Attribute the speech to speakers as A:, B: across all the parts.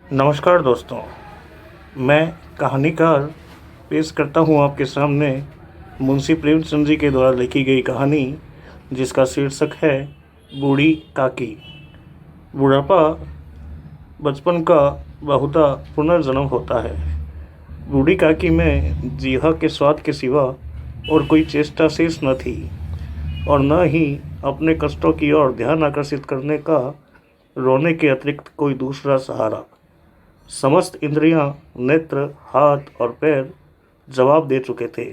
A: नमस्कार दोस्तों, मैं कहानीकार पेश करता हूँ आपके सामने मुंशी प्रेमचंद जी के द्वारा लिखी गई कहानी, जिसका शीर्षक है बूढ़ी काकी। बुढ़ापा बचपन का बहुधा पुनर्जन्म होता है। बूढ़ी काकी में जीहा के स्वाद के सिवा और कोई चेष्टा शेष न थी, और न ही अपने कष्टों की ओर ध्यान आकर्षित करने का रोने के अतिरिक्त कोई दूसरा सहारा। समस्त इंद्रियां, नेत्र, हाथ और पैर जवाब दे चुके थे।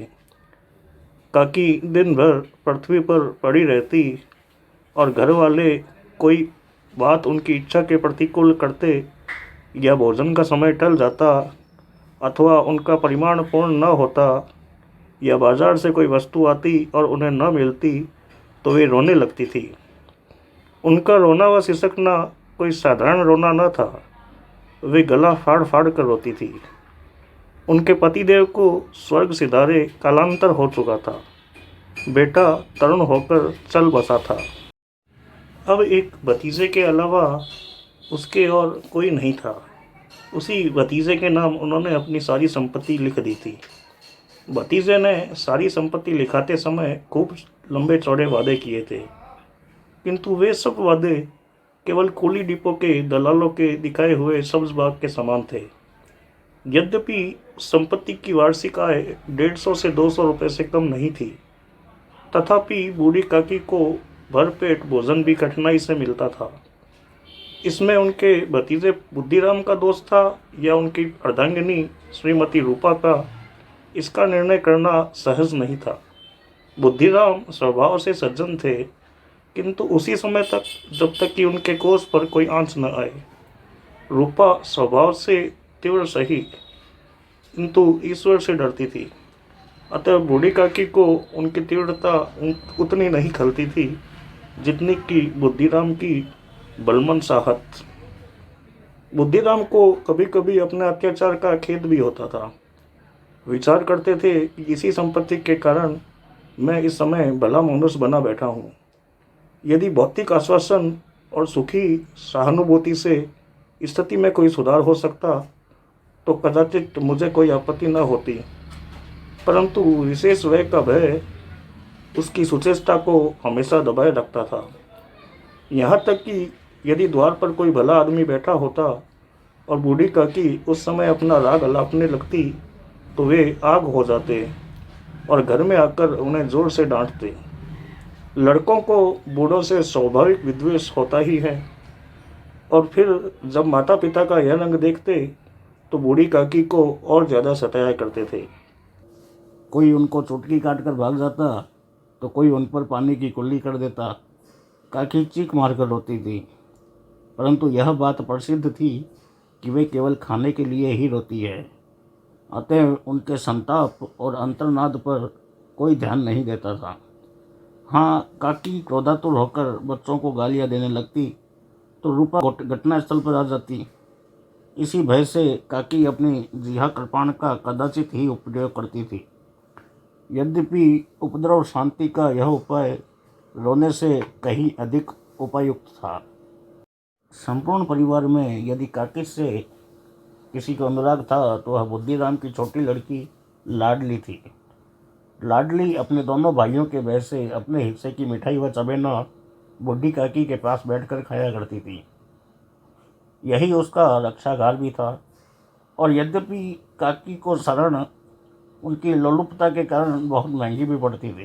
A: काकी दिन भर पृथ्वी पर पड़ी रहती, और घर वाले कोई बात उनकी इच्छा के प्रतिकूल करते, या भोजन का समय टल जाता, अथवा उनका परिमाण पूर्ण न होता, या बाजार से कोई वस्तु आती और उन्हें न मिलती, तो वे रोने लगती थी। उनका रोना व सिसकना कोई साधारण रोना न था। वे गला फाड़ फाड़ कर रोती थी। उनके पतिदेव को स्वर्ग सिधारे कालांतर हो चुका था। बेटा तरुण होकर चल बसा था। अब एक भतीजे के अलावा उसके और कोई नहीं था। उसी भतीजे के नाम उन्होंने अपनी सारी संपत्ति लिख दी थी। भतीजे ने सारी संपत्ति लिखाते समय खूब लंबे चौड़े वादे किए थे, किंतु वे सब वादे केवल कोली डिपो के दलालों के दिखाए हुए सब्ज बाग के समान थे। यद्यपि संपत्ति की वार्षिक आय 150 से 200 रुपये से कम नहीं थी, तथापि बूढ़ी काकी को भरपेट भोजन भी कठिनाई से मिलता था। इसमें उनके भतीजे बुद्धिराम का दोष था या उनकी अर्धांगिनी श्रीमती रूपा का, इसका निर्णय करना सहज नहीं था। बुद्धिराम स्वभाव से सज्जन थे, किंतु उसी समय तक जब तक कि उनके कोष पर कोई आंच न आए। रूपा स्वभाव से तीव्र सही, किंतु ईश्वर से डरती थी। अतः बूढ़ी काकी को उनकी तीव्रता उतनी नहीं खलती थी जितनी कि बुद्धिराम की बलमन साहत। बुद्धिराम को कभी कभी अपने अत्याचार का खेद भी होता था। विचार करते थे कि इसी संपत्ति के कारण मैं इस समय भला मनुष्य बना बैठा हूँ। यदि भौतिक आश्वासन और सुखी सहानुभूति से स्थिति में कोई सुधार हो सकता, तो कदाचित मुझे कोई आपत्ति न होती, परंतु विशेष व्यय का भय उसकी सुचेष्टा को हमेशा दबाए रखता था। यहाँ तक कि यदि द्वार पर कोई भला आदमी बैठा होता और बूढ़ी काकी उस समय अपना राग अलापने लगती, तो वे आग हो जाते और घर में आकर उन्हें जोर से डांटते। लड़कों को बूढ़ों से स्वाभाविक विद्वेष होता ही है, और फिर जब माता पिता का यह रंग देखते तो बूढ़ी काकी को और ज़्यादा सताया करते थे। कोई उनको चुटकी काट कर भाग जाता, तो कोई उन पर पानी की कुल्ली कर देता। काकी चीख मारकर रोती थी, परंतु यह बात प्रसिद्ध थी कि वे केवल खाने के लिए ही रोती है। अतः उनके संताप और अंतर्नाद पर कोई ध्यान नहीं देता था। हाँ, काकी क्रोधातुर होकर बच्चों को गालियाँ देने लगती, तो रूपा घटनास्थल पर आ जाती। इसी भय से काकी अपनी जिहा कृपाण का कदाचित ही उपयोग करती थी। यद्यपि उपद्रव शांति का यह उपाय रोने से कहीं अधिक उपयुक्त था। संपूर्ण परिवार में यदि काकी से किसी को अनुराग था, तो वह बुद्धिराम की छोटी लड़की लाडली थी। लाडली अपने दोनों भाइयों के भय से अपने हिस्से की मिठाई व चबेना बूढ़ी काकी के पास बैठकर खाया करती थी। यही उसका रक्षागार भी था, और यद्यपि काकी को शरण उनकी लोलुपता के कारण बहुत महंगी भी पड़ती थी,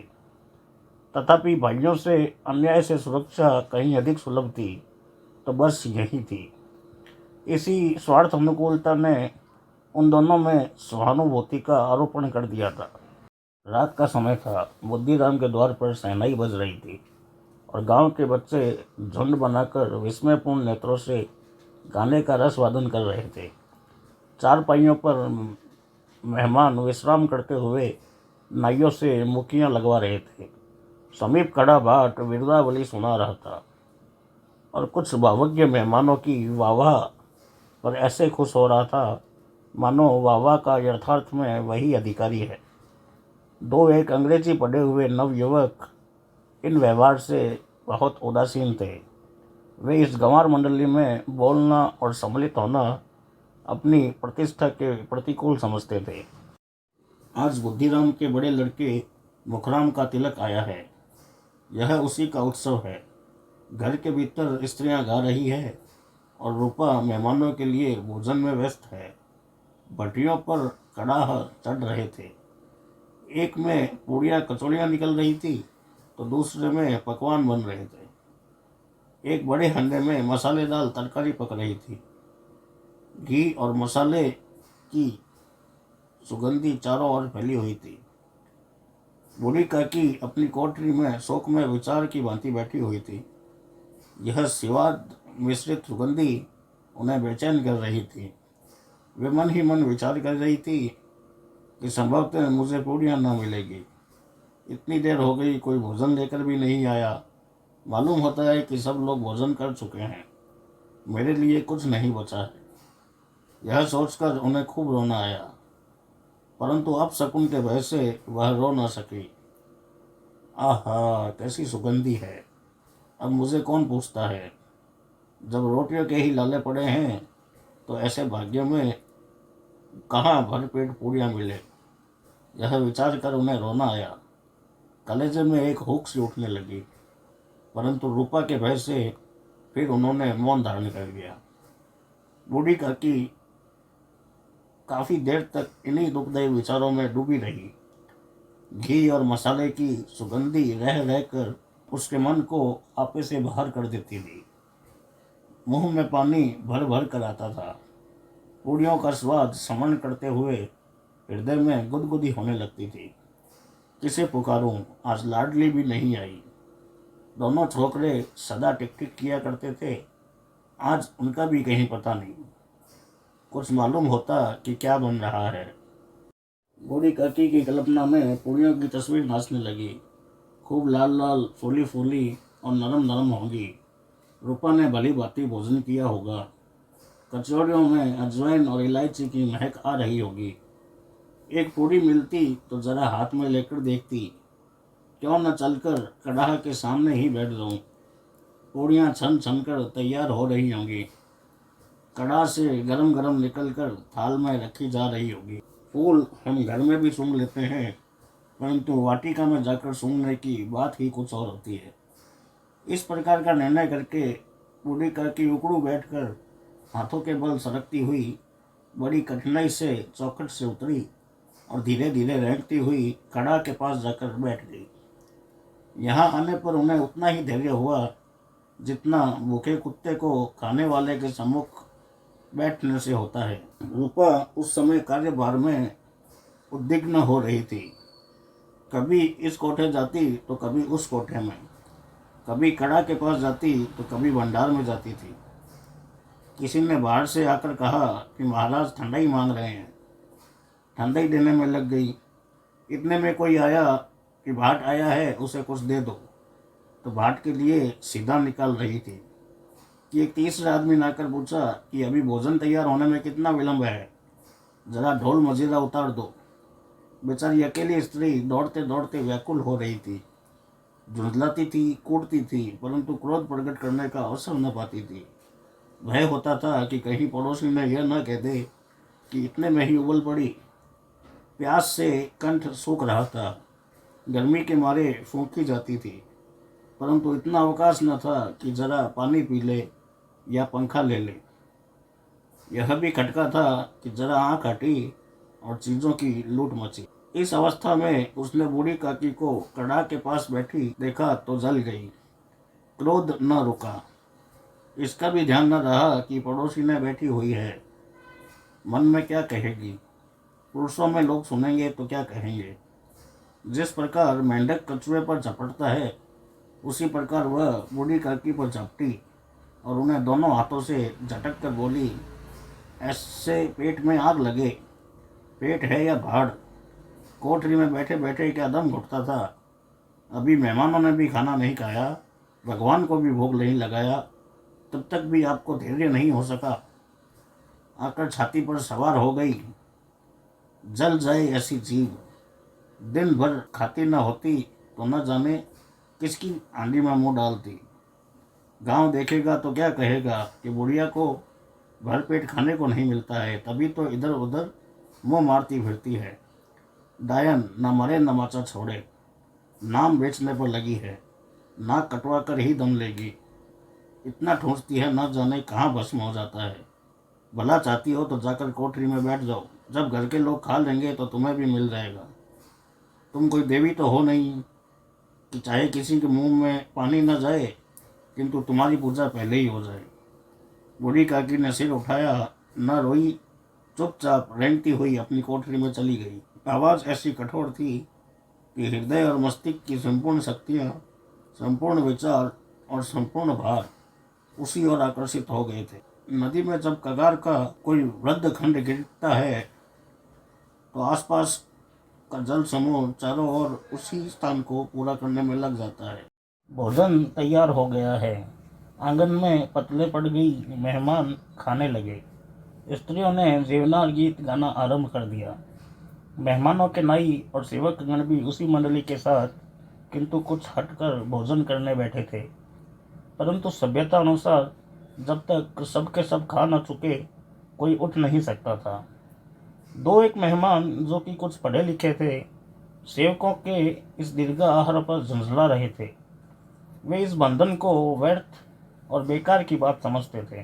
A: तथापि भाइयों से अन्याय से सुरक्षा कहीं अधिक सुलभ थी, तो बस यही थी। इसी स्वार्थ अनुकूलता ने उन दोनों में सहानुभूति का आरोपण कर दिया था। रात का समय था। बुद्धिराम के द्वार पर शहनाई बज रही थी, और गांव के बच्चे झुंड बनाकर विस्मयपूर्ण नेत्रों से गाने का रस वादन कर रहे थे। चार पाइयों पर मेहमान विश्राम करते हुए नाइयों से मुखियाँ लगवा रहे थे। समीप खड़ा भाट वीरदावली सुना रहा था, और कुछ भावज्ञ मेहमानों की वाहवाह पर ऐसे खुश हो रहा था मानो वाहवाह का यथार्थ में वही अधिकारी है। दो एक अंग्रेजी पढ़े हुए नवयुवक इन व्यवहार से बहुत उदासीन थे। वे इस गंवार मंडली में बोलना और सम्मिलित होना
B: अपनी प्रतिष्ठा के प्रतिकूल समझते थे। आज बुद्धिराम के बड़े लड़के मुखराम का तिलक आया है। यह उसी का उत्सव है। घर के भीतर स्त्रियां गा रही है और रूपा मेहमानों के लिए भोजन में व्यस्त है। भट्टियों पर कड़ाह चढ़ रहे थे। एक में पूड़ियाँ कचौड़ियाँ निकल रही थी तो दूसरे में पकवान बन रहे थे। एक बड़े हंडे में मसालेदार तरकारी पक रही थी। घी और मसाले की सुगंधी चारों ओर फैली हुई थी। बूढ़ी काकी अपनी कोठरी में शोक में विचार की भांति बैठी हुई थी। यह स्वाद मिश्रित सुगंधी उन्हें बेचैन कर रही थी। वे मन ही मन विचार कर रही थी कि संभवतः मुझे पूड़ियाँ न मिलेगी। इतनी देर हो गई, कोई भोजन लेकर भी नहीं आया। मालूम होता है कि सब लोग भोजन कर चुके हैं, मेरे लिए कुछ नहीं बचा है। यह सोचकर उन्हें खूब रोना आया, परंतु अब शकुन के भय से वह रो न सकी। आहा, कैसी सुगंधी है! अब मुझे कौन पूछता है? जब रोटियों के ही लाले पड़े हैं तो ऐसे भाग्यों में कहाँ भर पेट पूड़ियाँ मिले। यह विचार कर उन्हें रोना आया। कलेजे में एक हुक सी उठने लगी, परंतु रूपा के भय से फिर उन्होंने मौन धारण कर लिया। बूढ़ी काकी काफ़ी देर तक इन्हीं दुखदायी विचारों में डूबी रही। घी और मसाले की सुगंधी रह रहकर उसके मन को आपे से बाहर कर देती थी। मुंह में पानी भर भर कर आता था। पूड़ियों का स्वाद स्मरण करते हुए हृदय में गुदगुदी होने लगती थी। किसे पुकारूं, आज लाडली भी नहीं आई। दोनों छोकरे सदा टिक टिक किया करते थे, आज उनका भी कहीं पता नहीं। कुछ मालूम होता कि क्या बन रहा है। बूढ़ी काकी की कल्पना में पूड़ियों की तस्वीर नाचने लगी। खूब लाल लाल, फूली फूली और नरम नरम होंगी। रूपा ने भली भांति भोजन किया होगा। कचौड़ियों में अजवाइन और इलायची की महक आ रही होगी। एक पूड़ी मिलती तो जरा हाथ में लेकर देखती। क्यों न चलकर कड़ाह के सामने ही बैठ जाऊं। पूड़ियाँ छन छन कर तैयार हो रही होंगी। कड़ाह से गरम गरम निकल कर थाल में रखी जा रही होगी। फूल हम घर में भी सूंघ लेते हैं, परंतु वाटिका में जाकर सूंघने की बात ही कुछ और होती है। इस प्रकार का निर्णय करके बूढ़ी काकी उकड़ू बैठकर हाथों के बल सरकती हुई बड़ी कठिनाई से चौखट से उतरी और धीरे धीरे रेंगती हुई कड़ा के पास जाकर बैठ गई। यहाँ आने पर उन्हें उतना ही धैर्य हुआ जितना भूखे कुत्ते को खाने वाले के सम्मुख बैठने से होता है। रूपा उस समय कार्यभार में उद्विग्न हो रही थी। कभी इस कोठे जाती तो कभी उस कोठे में, कभी कड़ा के पास जाती तो कभी भंडार में जाती थी। किसी ने बाहर से आकर कहा कि महाराज ठंडाई मांग रहे हैं। ठंडाई देने में लग गई। इतने में कोई आया कि भाट आया है, उसे कुछ दे दो। तो भाट के लिए सीधा निकाल रही थी कि एक तीसरा आदमी ने आकर पूछा कि अभी भोजन तैयार होने में कितना विलंब है, जरा ढोल मजीरा उतार दो। बेचारी अकेली स्त्री दौड़ते दौड़ते व्याकुल हो रही थी। झुंझलाती थी, कूदती थी, परंतु क्रोध प्रकट करने का अवसर न पाती थी। भय होता था कि कहीं पड़ोसी ने यह न कह दे कि इतने में ही उबल पड़ी। प्यास से कंठ सूख रहा था। गर्मी के मारे फूंकी जाती थी, परंतु इतना अवकाश न था कि जरा पानी पी ले या पंखा ले ले। यह भी खटका था कि जरा आँख हटी और चीज़ों की लूट मची। इस अवस्था में उसने बूढ़ी काकी को कड़ा के पास बैठी देखा तो जल गई। क्रोध न रुका। इसका भी ध्यान न रहा कि पड़ोसी ने बैठी हुई है। मन में क्या कहेगी, पुरुषों में लोग सुनेंगे तो क्या कहेंगे। जिस प्रकार मेंढक कछुए पर झपटता है, उसी प्रकार वह बूढ़ी काकी पर झपटी और उन्हें दोनों हाथों से झटक कर बोली, ऐसे पेट में आग लगे। पेट है या भाड़? कोठरी में बैठे बैठे क्या दम घुटता था। अभी मेहमानों ने भी खाना नहीं खाया, भगवान को भी भोग नहीं लगाया, तब तक भी आपको धैर्य नहीं हो सका। आकर छाती पर सवार हो गई। जल जाए ऐसी जीव, दिन भर खाती न होती तो न जाने किसकी आंधी में मुँह डालती। गांव देखेगा तो क्या कहेगा कि बुढ़िया को भर पेट खाने को नहीं मिलता है, तभी तो इधर उधर मुंह मारती फिरती है। डायन न मरे न माचा छोड़े, नाम बेचने पर लगी है, नाक कटवा कर ही दम लेगी। इतना ठूंसती है न जाने कहाँ भस्म हो जाता है। भला चाहती हो तो जाकर कोठरी में बैठ जाओ, जब घर के लोग खा लेंगे तो तुम्हें भी मिल जाएगा। तुम कोई देवी तो हो नहीं कि चाहे किसी के मुंह में पानी न जाए, किंतु तुम्हारी पूजा पहले ही हो जाए। बूढ़ी काकी ने सिर उठाया, न रोई, चुपचाप रेंगती हुई अपनी कोठरी में चली गई। आवाज़ ऐसी कठोर थी कि हृदय और मस्तिष्क की संपूर्ण शक्तियाँ, संपूर्ण विचार और संपूर्ण भार उसी ओर आकर्षित हो गए थे। नदी में जब कगार का कोई वृद्ध खंड गिरता है तो आसपास का जल समूह चारों ओर उसी स्थान को पूरा करने में लग जाता है। भोजन तैयार हो गया है। आंगन में पतले पड़ गई, मेहमान खाने लगे। स्त्रियों ने जीवनार गीत गाना आरंभ कर दिया। मेहमानों के नाई और सेवक गण भी उसी मंडली के साथ किंतु कुछ हटकर भोजन करने बैठे थे। परंतु सभ्यता अनुसार जब तक सब के सब खा न चुके कोई उठ नहीं सकता था। दो एक मेहमान जो कि कुछ पढ़े लिखे थे, सेवकों के इस दीर्घ आहार पर झुंझला रहे थे। वे इस बंधन को व्यर्थ और बेकार की बात समझते थे।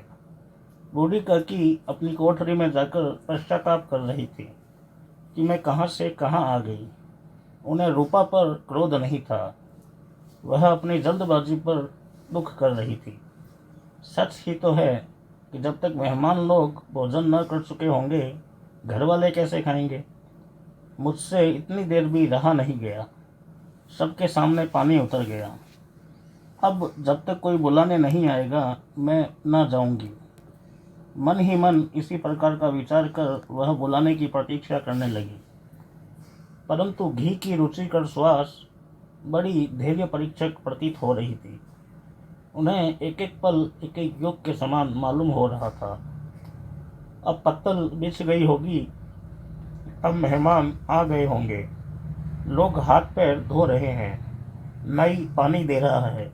B: बूढ़ी काकी अपनी कोठरी में जाकर पश्चाताप कर रही थी कि मैं कहाँ से कहाँ आ गई। उन्हें रूपा पर क्रोध नहीं था, वह अपनी जल्दबाजी पर दुख कर रही थी। सच ही तो है कि जब तक मेहमान लोग भोजन न कर चुके होंगे, घर वाले कैसे खाएंगे। मुझसे इतनी देर भी रहा नहीं गया, सबके सामने पानी उतर गया। अब जब तक कोई बुलाने नहीं आएगा मैं न जाऊंगी। मन ही मन इसी प्रकार का विचार कर वह बुलाने की प्रतीक्षा करने लगी। परंतु घी की रुचिकर श्वास बड़ी धैर्य परीक्षक प्रतीत हो रही थी। उन्हें एक एक पल एक एक युग के समान मालूम हो रहा था। अब पत्तल बिछ गई होगी, अब मेहमान आ गए होंगे, लोग हाथ पैर धो रहे हैं, नाई पानी दे रहा है।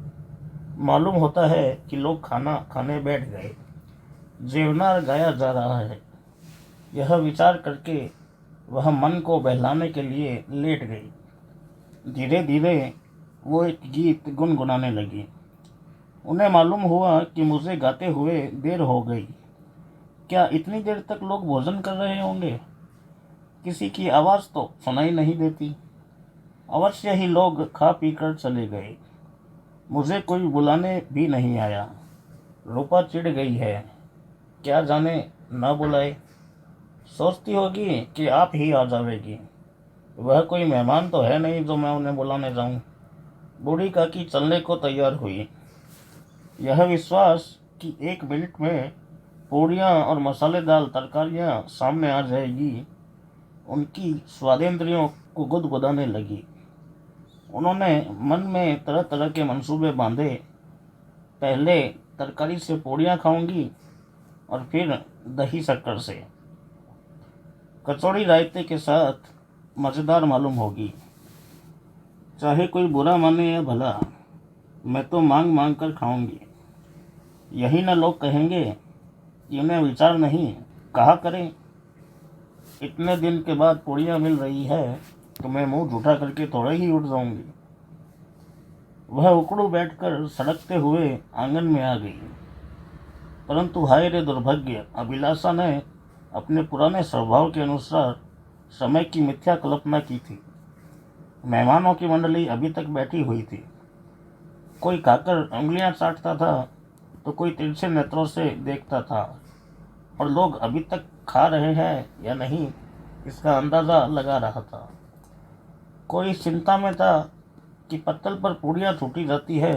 B: मालूम होता है कि लोग खाना खाने बैठ गए, जेवनार गाया जा रहा है। यह विचार करके वह मन को बहलाने के लिए लेट गई। धीरे धीरे वो एक गीत गुनगुनाने लगी। उन्हें मालूम हुआ कि मुझे गाते हुए देर हो गई। क्या इतनी देर तक लोग भोजन कर रहे होंगे? किसी की आवाज़ तो सुनाई नहीं देती। अवश्य ही लोग खा पी कर चले गए। मुझे कोई बुलाने भी नहीं आया। रूपा चिढ़ गई है, क्या जाने ना बुलाए। सोचती होगी कि आप ही आ जावेगी। वह कोई मेहमान तो है नहीं जो मैं उन्हें बुलाने जाऊं। बूढ़ी काकी चलने को तैयार हुई। यह विश्वास कि 1 मिनट में पूड़ियाँ और मसालेदार तरकारियाँ सामने आ जाएगी, उनकी स्वादेंद्रियों को गुदगुदाने लगी। उन्होंने मन में तरह तरह के मंसूबे बांधे। पहले तरकारी से पूड़ियाँ खाऊंगी और फिर दही शक्कर से। कचौड़ी रायते के साथ मज़ेदार मालूम होगी। चाहे कोई बुरा माने या भला, मैं तो मांग मांग कर खाऊंगी। यही न लोग कहेंगे कि इन्हें विचार नहीं, कहा करें। इतने दिन के बाद पूड़ियाँ मिल रही है तो मैं मुंह झूठा करके थोड़ा ही उठ जाऊंगी। वह उकड़ू बैठकर सड़कते हुए आंगन में आ गई। परंतु हाय रे दुर्भाग्य, अभिलाषा ने अपने पुराने स्वभाव के अनुसार समय की मिथ्या कल्पना की थी। मेहमानों की मंडली अभी तक बैठी हुई थी। कोई खाकर उंगलियां चाटता था तो कोई तिरछे नेत्रों से देखता था, और लोग अभी तक खा रहे हैं या नहीं इसका अंदाज़ा लगा रहा था। कोई चिंता में था कि पत्तल पर पूड़ियाँ छूटी जाती है,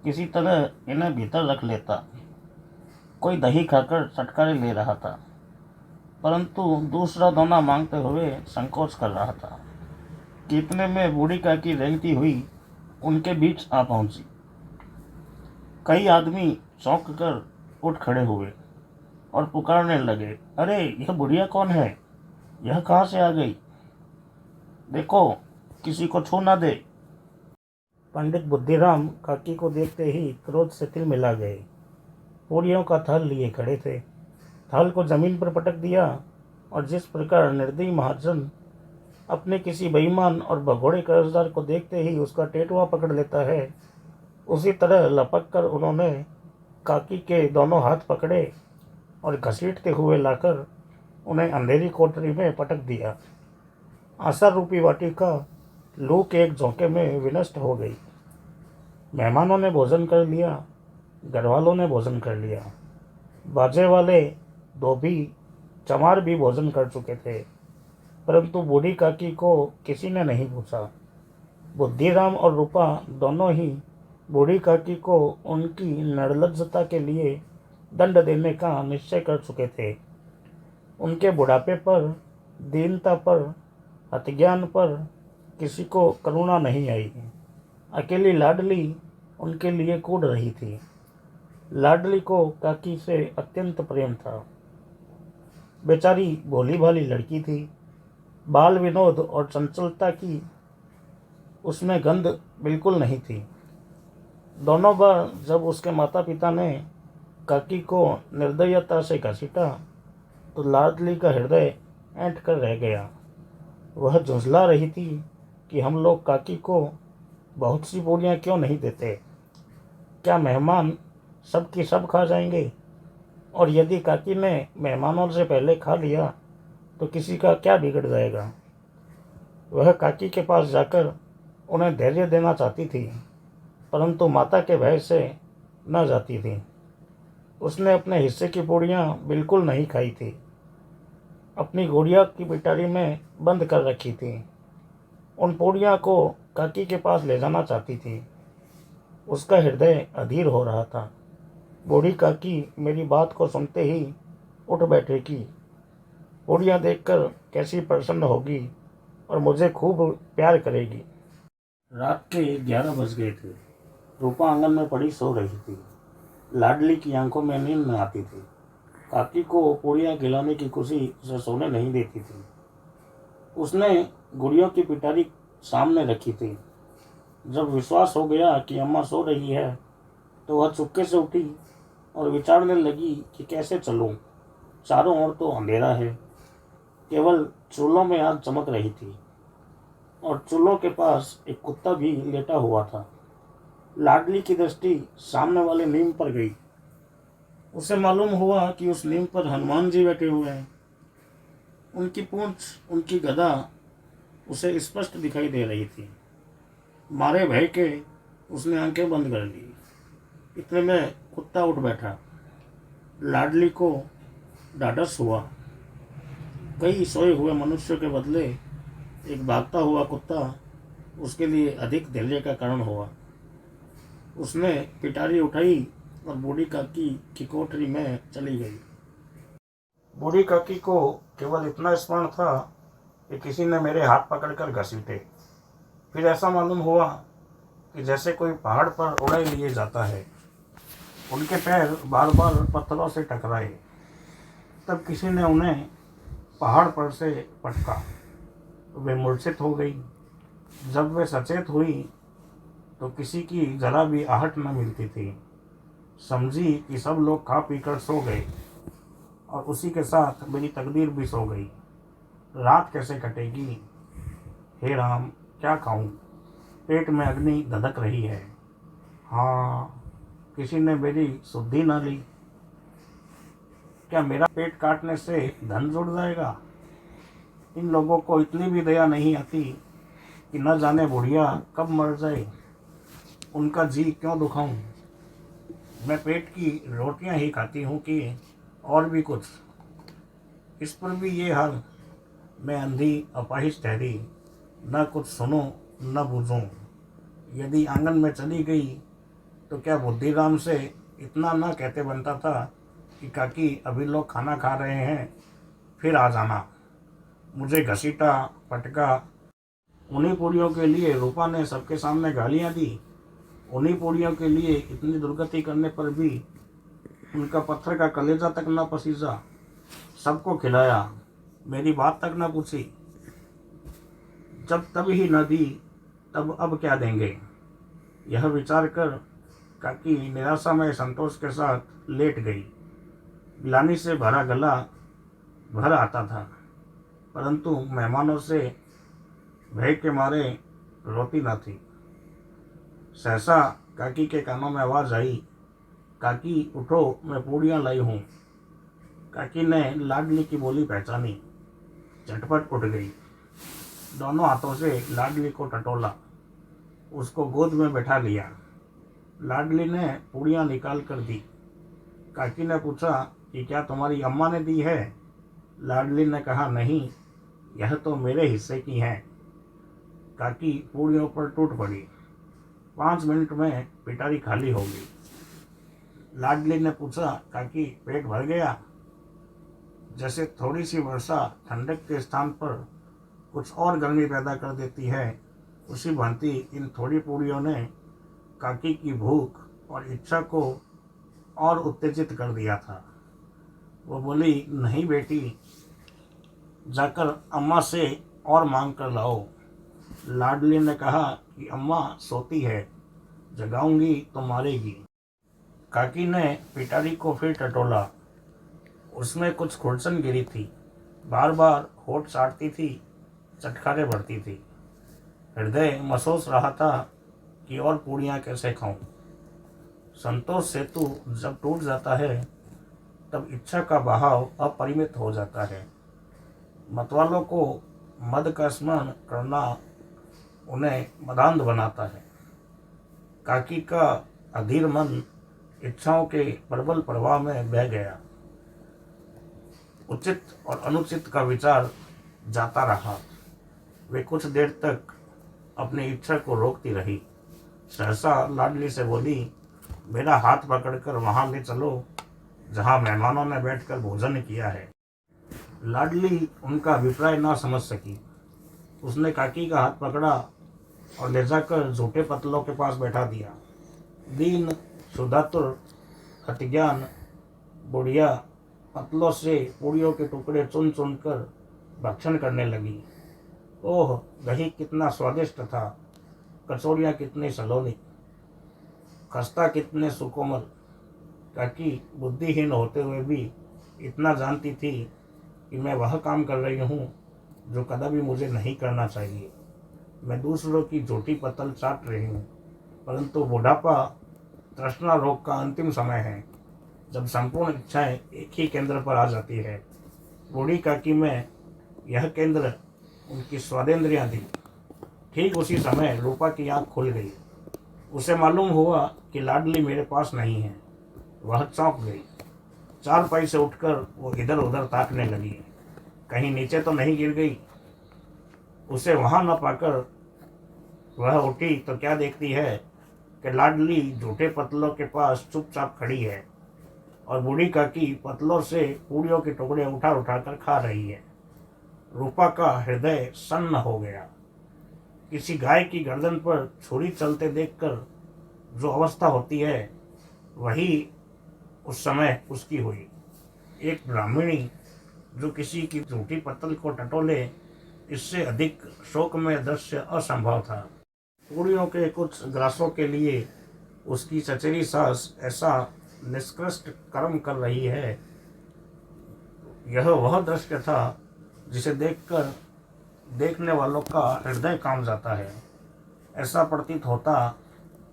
B: किसी तरह इन्हें भीतर रख लेता। कोई दही खाकर चटकारे ले रहा था, परंतु दूसरा दोना मांगते हुए संकोच कर रहा था कि इतने में बूढ़ी काकी रेंगती हुई उनके बीच आ पहुंची। कई आदमी चौंक कर उठ खड़े हुए और पुकारने लगे, अरे यह बुढ़िया कौन है? यह कहाँ से आ गई? देखो किसी को छू ना दे। पंडित बुद्धिराम काकी को देखते ही क्रोध से तिलमिला गए। पूड़ियों का थल लिए खड़े थे। थाल को जमीन पर पटक दिया और जिस प्रकार निर्दयी महाजन अपने किसी बेईमान और भगोड़े कर्जदार को देखते ही उसका टेटुआ पकड़ लेता है, उसी तरह लपक कर उन्होंने काकी के दोनों हाथ पकड़े और घसीटते हुए लाकर उन्हें अंधेरी कोठरी में पटक दिया। आशा रूपी वाटिका लू के एक झोंके में विनष्ट हो गई। मेहमानों ने भोजन कर लिया, घरवालों ने भोजन कर लिया, बाजे वाले धोबी चमार भी भोजन कर चुके थे, परंतु बूढ़ी काकी को किसी ने नहीं पूछा। बुद्धिराम और रूपा दोनों ही बूढ़ी काकी को उनकी निर्लज्जता के लिए दंड देने का निश्चय कर चुके थे। उनके बुढ़ापे पर, दीनता पर, हतज्ञान पर किसी को करुणा नहीं आई। अकेली लाडली उनके लिए कूद रही थी। लाडली को काकी से अत्यंत प्रेम था। बेचारी भोली भाली लड़की थी। बाल विनोद और चंचलता की उसमें गंध बिल्कुल नहीं थी। दोनों बार जब उसके माता पिता ने काकी को निर्दयता से घसीटा तो लाडली का हृदय ऐंठ कर रह गया। वह झुंझला रही थी कि हम लोग काकी को बहुत सी पूरियाँ क्यों नहीं देते। क्या मेहमान सब की सब खा जाएंगे? और यदि काकी ने मेहमानों से पहले खा लिया तो किसी का क्या बिगड़ जाएगा। वह काकी के पास जाकर उन्हें धैर्य देना चाहती थी, परंतु माता के भय से न जाती थी। उसने अपने हिस्से की पूड़ियाँ बिल्कुल नहीं खाई थी। अपनी गुड़िया की पिटारी में बंद कर रखी थी। उन पूड़ियों को काकी के पास ले जाना चाहती थी। उसका हृदय अधीर हो रहा था। बूढ़ी काकी मेरी बात को सुनते ही उठ बैठेगी। पूड़ियाँ देखकर कैसी प्रसन्न होगी और मुझे खूब प्यार करेगी। रात के 11 बज गए थे। रूपा आंगन में पड़ी सो रही थी। लाडली की आंखों में नींद न आती थी। काकी को पूड़ियाँ खिलाने की खुशी उसे सोने नहीं देती थी। उसने गुड़ियों की पिटारी सामने रखी थी। जब विश्वास हो गया कि अम्मा सो रही है तो वह चुपके से उठी और विचारने लगी कि कैसे चलूं। चारों ओर तो अंधेरा है, केवल चूल्हों में आग चमक रही थी और चूल्हों के पास एक कुत्ता भी लेटा हुआ था। लाडली की दृष्टि सामने वाले नीम पर गई। उसे मालूम हुआ कि उस नीम पर हनुमान जी बैठे हुए हैं। उनकी पूंछ, उनकी गदा उसे स्पष्ट दिखाई दे रही थी। मारे भय के उसने आंखें बंद कर ली। इतने में कुत्ता उठ बैठा। लाडली को ढाढ़स हुआ। कई सोए हुए मनुष्यों के बदले एक भागता हुआ कुत्ता उसके लिए अधिक धैर्य का कारण हुआ। उसने पिटारी उठाई और बूढ़ी काकी की कोठरी में चली गई। बूढ़ी काकी को केवल इतना स्मरण था कि किसी ने मेरे हाथ पकड़कर घसीटे। फिर ऐसा मालूम हुआ कि जैसे कोई पहाड़ पर उड़ाई लिए जाता है। उनके पैर बार बार पत्थरों से टकराए। तब किसी ने उन्हें पहाड़ पर से पटका। वे मूर्छित हो गई। जब वे सचेत हुई तो किसी की जरा भी आहट न मिलती थी। समझी कि सब लोग खा पीकर सो गए और उसी के साथ मेरी तकदीर भी सो गई। रात कैसे कटेगी? हे राम, क्या खाऊं? पेट में अग्नि धधक रही है। हाँ, किसी ने मेरी सुधि न ली। क्या मेरा पेट काटने से धन जुड़ जाएगा? इन लोगों को इतनी भी दया नहीं आती कि न जाने बुढ़िया कब मर जाए। उनका जी क्यों दुखाऊं? मैं पेट की रोटियां ही खाती हूँ कि और भी कुछ। इस पर भी ये हाल। मैं अंधी अपाहिज ठहरी, न कुछ सुनूं न बूझूं। यदि आंगन में चली गई तो क्या बुद्धिराम से इतना न कहते बनता था कि काकी अभी लोग खाना खा रहे हैं, फिर आ जाना। मुझे घसीटा, पटका। उन्हीं पूड़ियों के लिए रूपा ने सबके सामने गालियाँ दी। उन्हीं पूड़ियों के लिए इतनी दुर्गति करने पर भी उनका पत्थर का कलेजा तक न पसीजा। सबको खिलाया, मेरी बात तक न पूछी। जब तब ही न दी तब अब क्या देंगे? यह विचार कर काकी निराशा में संतोष के साथ लेट गई। ग्लानि से भरा गला भर आता था, परंतु मेहमानों से भय के मारे रोती न थी। सहसा काकी के कानों में आवाज़ आई, काकी उठो, मैं पूड़ियाँ लाई हूँ। काकी ने लाडली की बोली पहचानी, झटपट उठ गई, दोनों हाथों से लाडली को टटोला, उसको गोद में बैठा लिया। लाडली ने पूड़ियाँ निकाल कर दी। काकी ने पूछा कि क्या तुम्हारी अम्मा ने दी है? लाडली ने कहा, नहीं, यह तो मेरे हिस्से की हैं। काकी पूड़ियों पर टूट पड़ी। 5 मिनट में पिटारी खाली हो गई। लाडली ने पूछा, काकी पेट भर गया? जैसे थोड़ी सी वर्षा ठंडक के स्थान पर कुछ और गर्मी पैदा कर देती है, उसी भांति इन थोड़ी पूड़ियों ने काकी की भूख और इच्छा को और उत्तेजित कर दिया था। वो बोली, नहीं बेटी, जाकर अम्मा से और मांग कर लाओ। लाडली ने कहा कि अम्मा सोती है, जगाऊंगी तो मारेगी। काकी ने पिटारी को फिर टटोला, उसमें कुछ खुरसन गिरी थी, बार बार होठ चाटती थी, चटखारे भरती थी। हृदय महसूस रहा था कि और पूड़ियाँ कैसे खाऊं। संतोष सेतु जब टूट जाता है तब इच्छा का बहाव अपरिमित हो जाता है। मतवालों को मद का स्मरण करना उन्हें मदान्ध बनाता है। काकी का अधीर मन इच्छाओं के प्रबल प्रवाह में बह गया। उचित और अनुचित का विचार जाता रहा। वे कुछ देर तक अपनी इच्छा को रोकती रही। सहसा लाडली से बोली, मेरा हाथ पकड़कर वहां ले चलो जहां मेहमानों ने बैठकर भोजन किया है। लाडली उनका अभिप्राय ना समझ सकी। उसने काकी का हाथ पकड़ा और ले जाकर झूठे पतलों के पास बैठा दिया। दीन सुधातुर हतज्ञान बुढ़िया पतलों से पूड़ियों के टुकड़े चुन चुन कर भक्षण करने लगी। ओह, दही कितना स्वादिष्ट था, कचौड़ियाँ कितनी सलोनी, खस्ता कितने सुकोमल। काकी बुद्धिहीन होते हुए भी इतना जानती थी कि मैं वह काम कर रही हूँ जो कदापि मुझे नहीं करना चाहिए। मैं दूसरों की झूठी पतल चाट रही हूँ, परंतु बुढ़ापा तृष्णा रोग का अंतिम समय है, जब संपूर्ण इच्छाएं एक ही केंद्र पर आ जाती है। बूढ़ी काकी में यह केंद्र उनकी स्वादेंद्रियां थी। ठीक उसी समय रूपा की आँख खुल गई। उसे मालूम हुआ कि लाडली मेरे पास नहीं है। वह चौंक गई। चारपाई से उठकर वो इधर उधर ताकने लगी, कहीं नीचे तो नहीं गिर गई। उसे वहां न पाकर वह उठी तो क्या देखती है कि लाडली झूठे पतलों के पास चुपचाप खड़ी है और बूढ़ी काकी पतलों से पूड़ियों के टुकड़े उठा उठा कर खा रही है। रूपा का हृदय सन्न हो गया। किसी गाय की गर्दन पर छुरी चलते देखकर जो अवस्था होती है, वही उस समय उसकी हुई। एक ब्राह्मणी जो किसी की झूठी पतल को टटोले, इससे अधिक शोकमय दृश्य असंभव था। पूड़ियों के कुछ ग्रासों के लिए उसकी चचेरी सास ऐसा निष्कृष्ट कर्म कर रही है, यह वह दृश्य था जिसे देखकर देखने वालों का हृदय कांप जाता है। ऐसा प्रतीत होता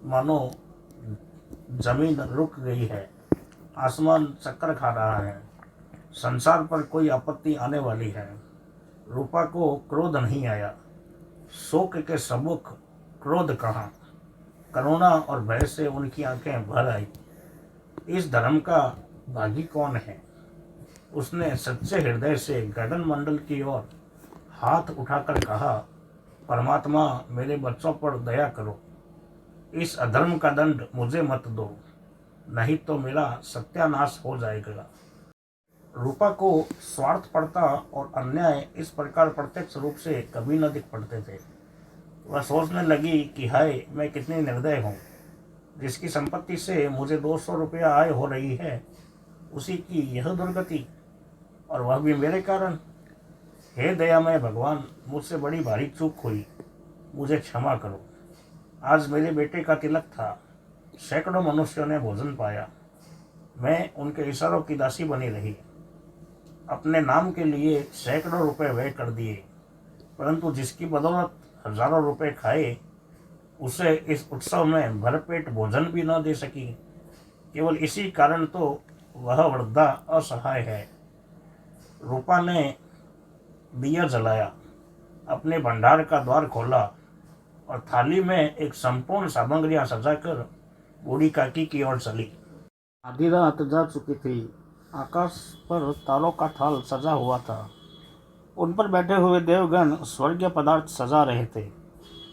B: मानो जमीन रुक गई है, आसमान चक्कर खा रहा है, संसार पर कोई आपत्ति आने वाली है। रूपा को क्रोध नहीं आया। शोक के सम्मुख क्रोध कहाँ। करुणा और भय से उनकी आंखें भर आई। इस धर्म का भागी कौन है? उसने सच्चे हृदय से गगन मंडल की ओर हाथ उठाकर कहा, परमात्मा, मेरे बच्चों पर दया करो। इस अधर्म का दंड मुझे मत दो, नहीं तो मेरा सत्यानाश हो जाएगा। रूपा को स्वार्थ पड़ता और अन्याय इस प्रकार प्रत्यक्ष रूप से कभी न दिख पड़ते थे। वह सोचने लगी कि हाय, मैं कितनी निर्दय हूँ। जिसकी संपत्ति से मुझे 200 रुपया आय हो रही है, उसी की यह दुर्गति, और वह भी मेरे कारण। हे दयामय भगवान, मुझसे बड़ी भारी चूक हुई, मुझे क्षमा करो। आज मेरे बेटे का तिलक था, सैकड़ों मनुष्यों ने भोजन पाया, मैं उनके इशारों की दासी बनी रही। अपने नाम के लिए सैकड़ों रुपए व्यय कर दिए, परंतु जिसकी बदौलत हजारों रुपए खाए, उसे इस उत्सव में भरपेट भोजन भी न दे सकी। केवल इसी कारण तो वह वृद्धा असहाय है। रूपा ने दिया जलाया, अपने भंडार का द्वार खोला और थाली में एक संपूर्ण सामग्रियां सजाकर बूढ़ी काकी की ओर चली। आधी रात जा चुकी थी। आकाश पर तारों का थाल सजा हुआ था। उन पर बैठे हुए देवगण स्वर्गीय पदार्थ सजा रहे थे,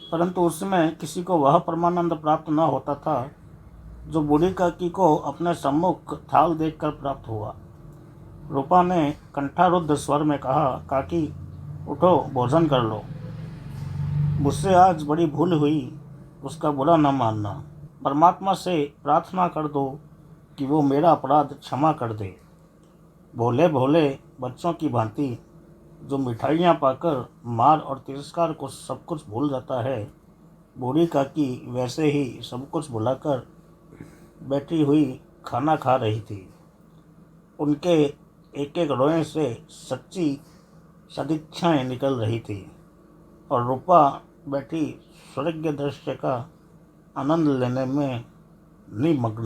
B: परंतु उसमें किसी को वह परमानंद प्राप्त न होता था जो बूढ़ी काकी को अपने सम्मुख थाल देखकर प्राप्त हुआ। रूपा ने कंठारुद्ध स्वर में कहा, काकी उठो, भोजन कर लो। मुझसे आज बड़ी भूल हुई, उसका बुरा न मानना। परमात्मा से प्रार्थना कर दो कि वो मेरा अपराध क्षमा कर दे। भोले भोले बच्चों की भांति जो मिठाइयाँ पाकर मार और तिरस्कार को सब कुछ भूल जाता है, बूढ़ी काकी वैसे ही सब कुछ भुलाकर बैठी हुई खाना खा रही थी। उनके एक एक रोए से सच्ची सदिच्छाएं निकल रही थी और रूपा बैठी स्वर्गीय दृश्य का आनंद लेने में निमग्न।